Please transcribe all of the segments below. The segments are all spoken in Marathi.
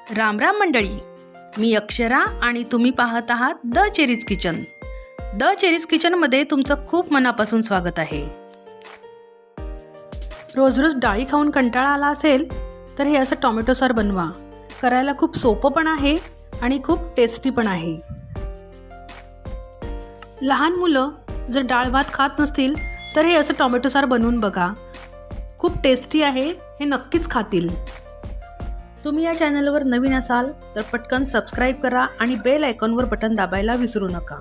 राम राम मंडळी, मी अक्षरा आणि तुम्ही पाहत आहात the cherries kitchen. The cherries किचनमध्ये तुमचं खूप मनापासून स्वागत आहे. रोज रोज डाळी खाऊन कंटाळा आला असेल तर हे असं टोमॅटो सॉस बनवा. करायला खूप सोपं पण आहे आणि खूप टेस्टी पण आहे. लहान मुलं जर डाळ भात खात नसतील तर हे असं टोमॅटो सॉस बनवून बघा. खूप टेस्टी आहे, हे नक्कीच खातील. तुम्ही या चॅनलवर नवीन असाल तर पटकन सबस्क्राईब करा आणि बेल आयकॉनवर बटन दाबायला विसरू नका.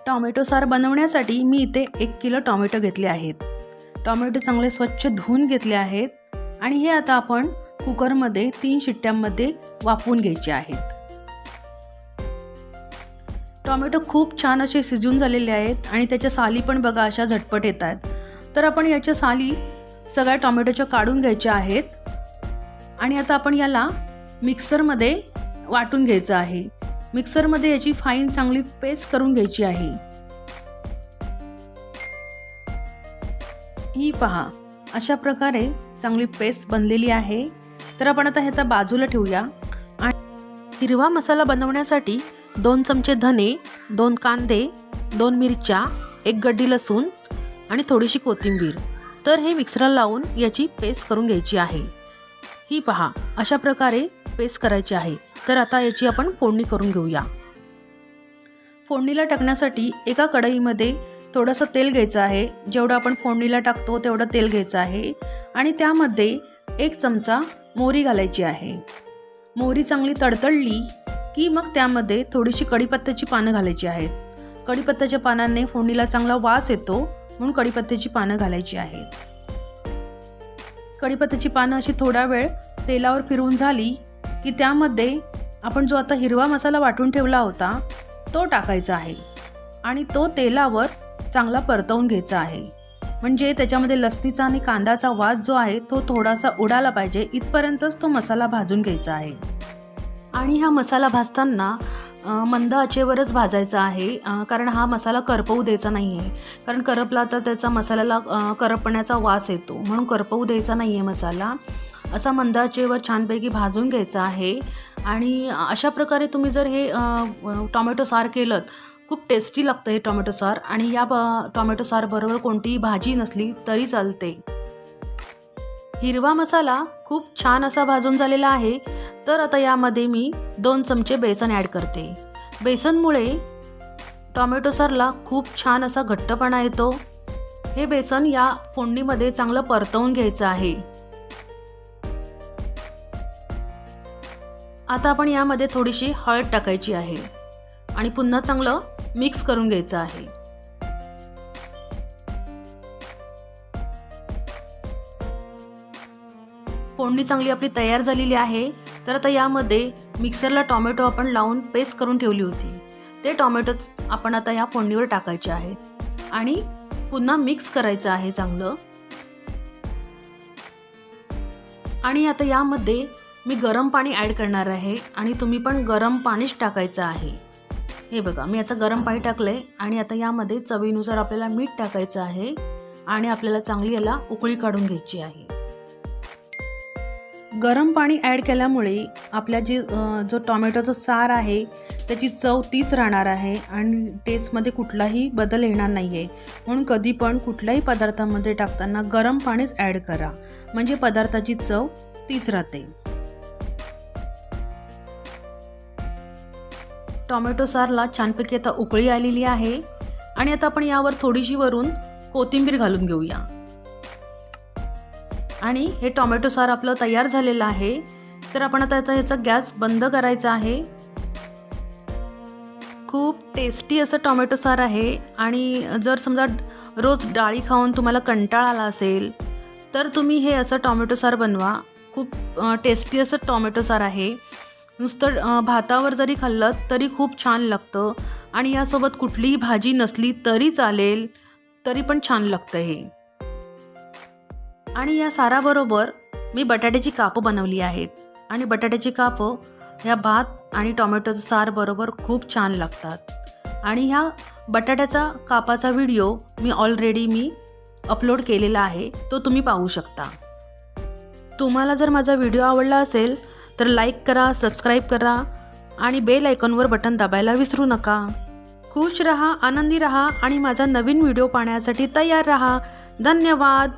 टोमॅटो सॉस बनवण्यासाठी मी इथे 1 किलो टोमॅटो घेतले आहेत. टोमॅटो चांगले स्वच्छ धुवून घेतले आहेत आणि हे आता आपण कुकरमध्ये 3 शिट्ट्यांमध्ये वाफवून घ्यायचे आहेत. टोमॅटो खूप छान असे शिजून झालेले आहेत आणि त्याच्या साली पण बघा अशा झटपट येत आहेत. तर आपण याच्या साली सगळ्या टोमॅटोच्या काढून घ्यायच्या आहेत आणि आता आपण याला मिक्सरमध्ये वाटून घ्यायचं आहे. मिक्सरमध्ये याची फाईन चांगली पेस्ट करून घ्यायची आहे. ही पहा, अशा प्रकारे चांगली पेस्ट बनलेली आहे. तर आपण आता ह्याचा बाजूला ठेवूया. आणि हिरवा मसाला बनवण्यासाठी 2 चमचे धने, 2 कांदे, 2 मिरच्या, 1 गड्डी लसूण आणि थोडीशी कोथिंबीर. तर हे मिक्सरला लावून याची पेस्ट करून घ्यायची आहे. ही पहा, अशा प्रकारे पेस्ट करायची आहे. तर आता याची आपण फोडणी करून घेऊया. फोडणीला टाकण्यासाठी एका कढईमध्ये थोडंसं तेल घ्यायचं आहे. जेवढं आपण फोडणीला टाकतो तेवढं तेल घ्यायचं आहे आणि त्यामध्ये 1 चमचा मोहरी घालायची आहे. मोहरी चांगली तडतडली की मग त्यामध्ये थोडीशी कढीपत्त्याची पानं घालायची आहेत. कढीपत्त्याच्या पानांनी फोडणीला चांगला वास येतो, म्हणून कढीपत्त्याची पानं घालायची आहेत. कढीपत्त्याची पानं अशी थोडा वेळ तेलावर फिरवून झाली की त्यामध्ये आपण जो आता हिरवा मसाला वाटून ठेवला होता तो टाकायचा आहे आणि तो तेलावर चांगला परतवून घ्यायचा आहे. म्हणजे त्याच्यामध्ये लसणीचा आणि कांद्याचा वास जो आहे तो थोडासा उडाला पाहिजे, इथपर्यंतच तो मसाला भाजून घ्यायचा आहे. आणि हा मसाला भाजताना मंद आचेवरच भाजायचा आहे, कारण हा मसाला करपवू द्यायचा नाही आहे. कारण करपला तर त्याचा मसाल्याला करपण्याचा वास येतो, म्हणून करपवू द्यायचा नाही आहे मसाला. असा मंद आचेवर छानपैकी भाजून घ्यायचा आहे. आणि अशा प्रकारे तुम्ही जर हे टोमॅटो सॉस केलं खूप टेस्टी लागतं हे टोमॅटो सॉस. आणि या टोमॅटो सॉस बरोबर कोणतीही भाजी नसली तरी चालते. हिरवा मसाला खूप छान असा भाजून झालेला आहे. तर आता यामध्ये मी 2 चमचे बेसन ॲड करते. बेसनमुळे टोमॅटो सॉसला खूप छान असा घट्टपणा येतो. हे बेसन या फोडणीमध्ये चांगलं परतवून घ्यायचं आहे. आता आपण यामध्ये थोडीशी हळद टाकायची आहे आणि पुन्हा चांगलं मिक्स करून घ्यायचं आहे. फोडणी चांगली आपली तयार झालेली आहे. तर आता यामध्ये मिक्सरला टोमॅटो आपण लावून पेस्ट करून ठेवली होती ते टोमॅटो आपण आता या फोडणीवर टाकायचे आहेत आणि पुन्हा मिक्स करायचं आहे चांगलं. आणि आता यामध्ये मी गरम पाणी ॲड करणार आहे आणि तुम्ही पण गरम पाणीच टाकायचं आहे. हे बघा, मी आता गरम पाणी टाकलंय आणि आता यामध्ये चवीनुसार आपल्याला मीठ टाकायचं आहे आणि आपल्याला चांगली याला उकळी काढून घ्यायची आहे. गरम पाणी ॲड केल्यामुळे आपल्या जो टोमॅटोचा सार आहे त्याची चव तीच राहणार आहे आणि टेस्टमध्ये कुठलाही बदल येणार नाही आहे. म्हणून कधी पण कुठल्याही पदार्थामध्ये टाकताना गरम पाणीच ॲड करा, म्हणजे पदार्थाची चव तीच राहते. टोमॅटो सॉसला छानपैकी आता उकळी आलेली आहे आणि आता आपण यावर थोडीशी वरून कोथिंबीर घालून घेऊया. आणि हे टोमॅटो सॉस आपलं तयार झालेलं आहे. तर आपण आता ह्याचा गॅस बंद करायचा आहे. खूप टेस्टी असं टोमॅटो सॉस आहे. आणि जर समजा रोज डाळी खाऊन तुम्हाला कंटाळा आला असेल तर तुम्ही हे असं टोमॅटो सॉस बनवा. खूप टेस्टी असं टोमॅटो सॉस आहे. नुसतं भातावर जरी खाल्लं तरी खूप छान लागतं आणि यासोबत कुठलीही भाजी नसली तरी चालेल, तरी पण छान लागतं हे. आणि या साराबरोबर मी बटाट्याची कापं बनवली आहेत आणि बटाट्याची कापं ह्या भात आणि टोमॅटोचं सार बरोबर खूप छान लागतात। आणि ह्या बटाट्याचा कापाचा व्हिडिओ मी अपलोड केलेला आहे, तो तुम्ही पाहू शकता। तुम्हाला जर माझा व्हिडिओ आवडला असेल तर लाईक करा, सबस्क्राईब करा आणि बेल आयकॉनवर बटन दाबायला विसरू नका। खुश रहा, आनंदी रहा आणि माझा नवीन व्हिडिओ पाहण्यासाठी तयार रहा। धन्यवाद।